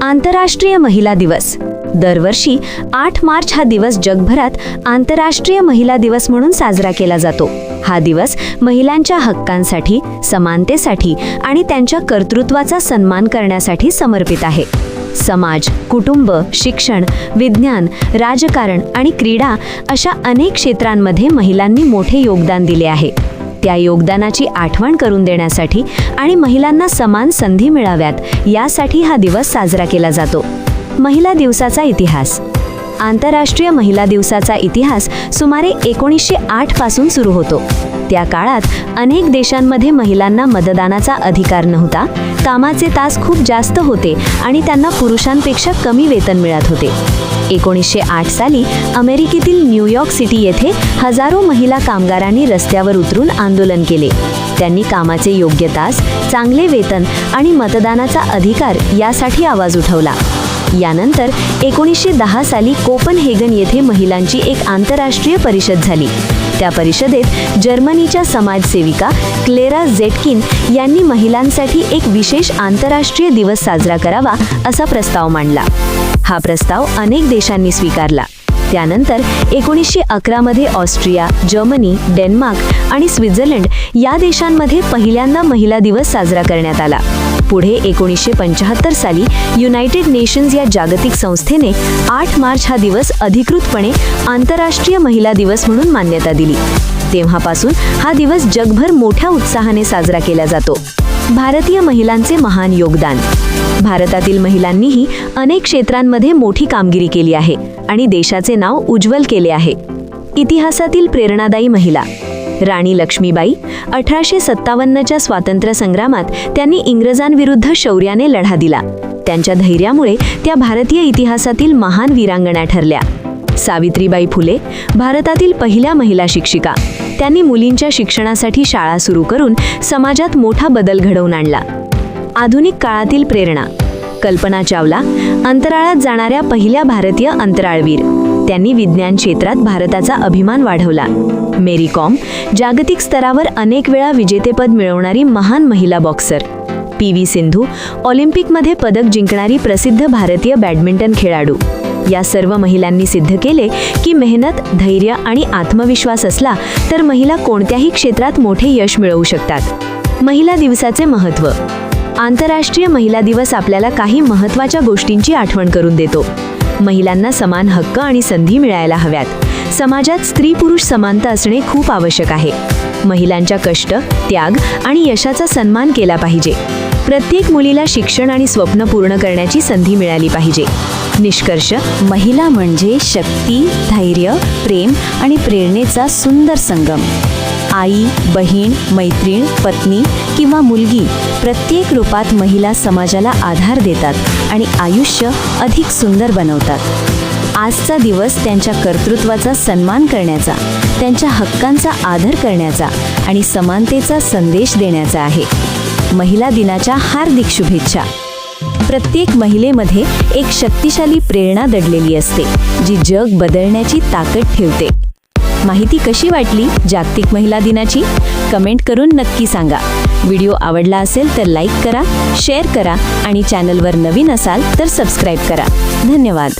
आंतरराष्ट्रीय महिला दिवस. दरवर्षी 8 मार्च हा दिवस जगभरात आंतरराष्ट्रीय महिला दिवस म्हणून साजरा केला जातो. हा दिवस महिलांच्या हक्कांसाठी, समानतेसाठी आणि त्यांच्या कर्तृत्वाचा सन्मान करण्यासाठी समर्पित आहे. समाज, कुटुंब, शिक्षण, विज्ञान, राजकारण आणि क्रीडा अशा अनेक क्षेत्रांमध्ये महिलांनी मोठे योगदान दिले आहे. त्या योगदानाची आठवण करून देण्यासाठी आणि महिलांना समान संधी मिळाव्यात यासाठी हा दिवस साजरा केला जातो. महिला दिवसाचा इतिहास. आंतरराष्ट्रीय महिला दिवसाचा इतिहास सुमारे 1908 पासून सुरू होतो. त्या काळात अनेक देशांमध्ये महिलांना मतदानाचा अधिकार नव्हता, कामाचे तास खूप जास्त होते आणि त्यांना पुरुषांपेक्षा कमी वेतन मिळत होते. 1908 साली अमेरिकेतील न्यूयॉर्क सिटी येथे हजारो महिला कामगारांनी रस्त्यावर उतरून आंदोलन केले. त्यांनी कामाचे योग्य तास, चांगले वेतन आणि मतदानाचा अधिकार यासाठी आवाज उठवला. यानंतर 1910 साली कोपनहेगन येथे महिलांची एक आंतरराष्ट्रीय परिषद झाली. त्या परिषदेत जर्मनीच्या समाजसेविका क्लेरा झेटकिन यांनी महिलांसाठी एक विशेष आंतरराष्ट्रीय दिवस साजरा करावा असा प्रस्ताव मांडला. हा प्रस्ताव अनेक देशांनी स्वीकारला. त्यानंतर 1911 मध्ये ऑस्ट्रिया, जर्मनी, डेन्मार्क आणि स्वित्झर्लंड या देशांमध्ये पहिल्यांदा महिला दिवस साजरा करण्यात आला. पुढे 1975 साली युनायटेड नेशन्स या जागतिक संस्थेने 8 मार्च हा दिवस अधिकृतपणे आंतरराष्ट्रीय महिला दिवस म्हणून मान्यता दिली. तेव्हापासून हा दिवस जगभर मोठ्या उत्साहाने साजरा केला जातो. भारतीय महिलांचे महान योगदान. भारतातील महिलांनीही अनेक क्षेत्रांमध्ये मोठी कामगिरी केली आहे आणि देशाचे नाव उज्ज्वल केले आहे. इतिहासातील प्रेरणादायी महिला. राणी लक्ष्मीबाई. 1857च्या स्वातंत्र्य संग्रामात त्यांनी इंग्रजांविरुद्ध शौर्याने लढा दिला. त्यांच्या धैर्यामुळे त्या भारतीय इतिहासातील महान वीरांगना ठरल्या. सावित्रीबाई फुले. भारतातील पहिल्या महिला शिक्षिका. त्यांनी मुलींच्या शिक्षणासाठी शाळा सुरू करून समाजात मोठा बदल घडवून आणला. आधुनिक काळातील प्रेरणा. कल्पना चावला. अंतराळात जाणाऱ्या पहिल्या भारतीय अंतराळवीर. त्यांनी विज्ञान क्षेत्रात भारताचा अभिमान वाढवला. मेरी कॉम. जागतिक स्तरावर अनेक वेळा विजेतेपद मिळवणारी महान महिला बॉक्सर. PV सिंधू. ऑलिम्पिकमध्ये पदक जिंकणारी प्रसिद्ध भारतीय बॅडमिंटन खेळाडू. या सर्व महिलांनी सिद्ध केले की मेहनत, धैर्य आणि आत्मविश्वास असला तर महिला कोणत्याही क्षेत्रात मोठे यश मिळवू शकतात. महिला दिवसाचे महत्त्व. आंतरराष्ट्रीय महिला दिवस आपल्याला काही महत्त्वाच्या गोष्टींची आठवण करून देतो. महिलांना समान हक्क आणि संधी मिळायला हव्यात. समाजात स्त्री-पुरुष समानता असणे खूप आवश्यक आहे. महिलांच्या कष्ट, त्याग आणि यशाचा सन्मान केला पाहिजे. प्रत्येक मुलीला शिक्षण आणि स्वप्न पूर्ण करण्याची संधी मिळाली पाहिजे. निष्कर्ष. महिला म्हणजे शक्ती, धैर्य, प्रेम आणि प्रेरणेचा सुंदर संगम. आई, बहीण, मैत्रीण, पत्नी किंवा मुलगी, प्रत्येक रूपात महिला समाजाला आधार देतात आणि आयुष्य अधिक सुंदर बनवतात. आजचा दिवस त्यांच्या कर्तृत्वाचा सन्मान करण्याचा, त्यांच्या हक्कांचा आदर करण्याचा आणि समानतेचा संदेश देण्याचा आहे. महिला दिनाच्या हार्दिक शुभेच्छा. प्रत्येक महिलेमध्ये एक शक्तिशाली प्रेरणा दडलेली असते, जी जग बदलण्याची ताकद ठेवते. माहिती कशी वाटली जागतिक महिला दिनाची? कमेंट करून नक्की सांगा. व्हिडिओ आवडला असेल तर लाईक करा, शेअर करा आणि चॅनलवर नवीन असाल तर सबस्क्राईब करा. धन्यवाद.